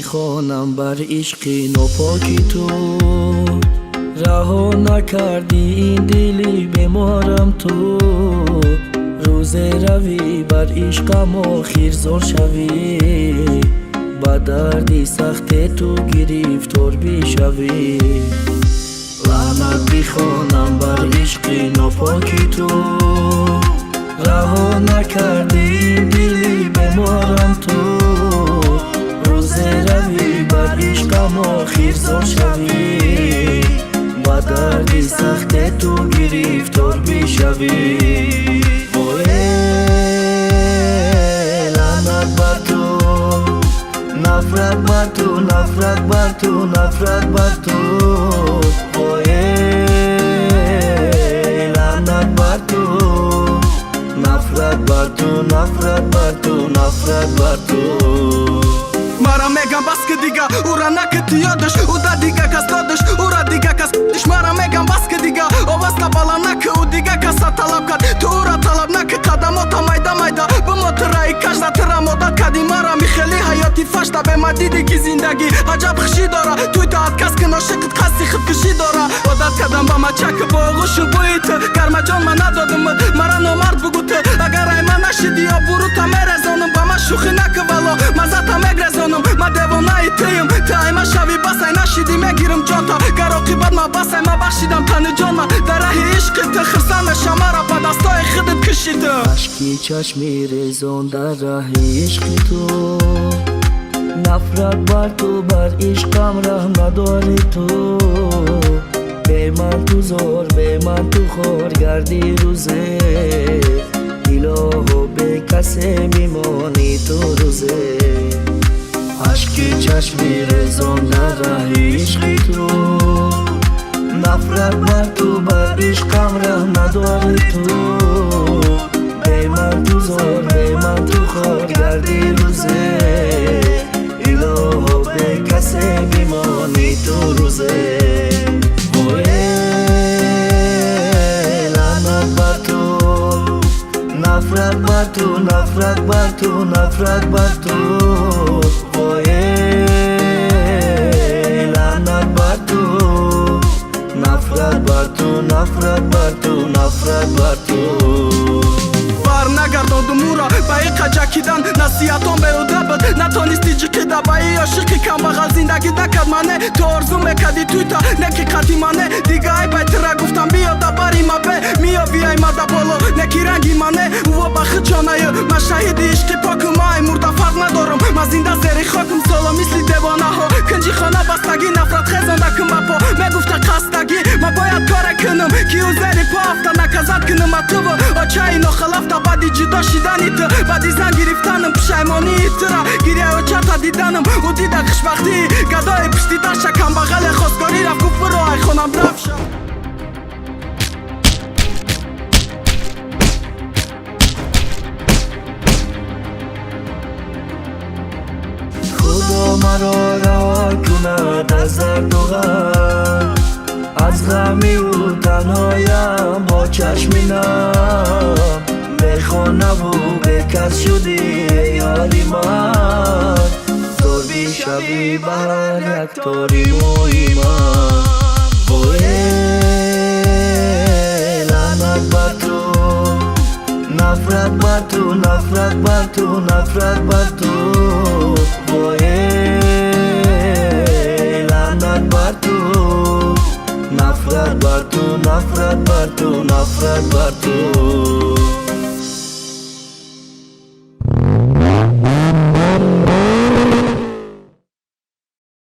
میخوانم بر عشق ناپاکی تو، رها نکردی این دلی بیمارم تو. روز روی بر عشقم آخر زار شوی، با دردی سخت تو گرفتار بشوی. لعنت میخوانم بر عشق ناپاکی تو، رها نکردی این دلی بیمارم تو. روز روی بر عشقم آخر زار شوی، با دردی سخت تو گرفتار بشوی. لعنت بر تو، نفرت بر تو، نفرت بر تو، نفرت بر تو. لعنت بر تو، نفرت بر تو، نفرت بر تو، نفرت بر تو. Mara megam baske diga, ura nake ti odeš, uda diga ka stodeš, ura diga ka skutiš. Mara megam baske diga, ovasta bala nake, udiga ka sa talab kad tu ura talab nake. Kada mota mayda mayda, bu motora i každa tera moda kadi. Mara mi kheli hayati fashta be ma didi ki zindagi ajab khshi dora. Tu itaat kas ke noshqit qasi khudkushi dora. Odat kadam ba ma chak bo g'ushu buit, karma jon ma nadodim mara nomard bugut. Agar ay ma nashidi yo buruta merezonum, ba ma shukhi nake valo mazata megrezonum. Ma devom naiteyim, te ay ma shavi basay nashidi megirim jonta. Garo qibat ma basay ma baxshidam tani jonma. Darahi ishqit khirsan shamara ba dastoy khidit kishidi. اشکی چشمی ریزان در راه عشق تو، نفرت بر تو، بر عشقم رحم نداری تو. به من تو زار، به من تو خور گردی روزه، الهو به کسی میمانی تو روزه. اشکی چشمی ریزان در راه عشق تو، نفرت بر تو، بر عشقم رحم نداری تو. به من تو زار، به من تو خور گردی روزه، الهو به کسی میمانی تو روزه. لعنت بر تو، نفرت بر تو، نفرت بر تو، نفرت بر تو. لعنت بر تو، نفرت بر تو، نفرت بر تو، نفرت بر تو. نگرداندم او را با این قجکیدن، نصیحتان به او دبد نتانستی جکیده. با این عاشقی کم بغل زندگی نکرد منه. تو آرزو میکردی توی تا نکی قدی منه. دیگه ای بیت را گفتم بیا دا باری ما به میا بیای ما دا بالا نکی رنگی منه. او بخت جانه من شهید عشقی پاکم، ای مرده فرق ندارم. من زنده زیری خاکم سالا مثل دیوانه ها. کنجی خانه بستگی نفرت خزانده کم با میگفته قصدگی. من باید کار کنم که او زیری پا افته نکزد کنم. تو آچه نخلفته بعدی جدا شدنی تو، بعدی زن گرفتنم پشیمانی ترا. گیریه و چتا دیدنم و دیده خوشبختی. گدای پشتی داشته کم بغل خواستگاری رفت گفت برو ای خونم رفت. خدا مرا رها کند از درد و غم، از غمی و تنهایم با چشم نم. بخانه و به کس شدی یاری من، دور بیشوی بر یک تاری موی من. لعنت بر تو، نفرت بر تو، نفرت بر تو، نفرت بر تو. لعنت بر تو، نفرت بر تو، نفرت بر تو، نفرت بر تو.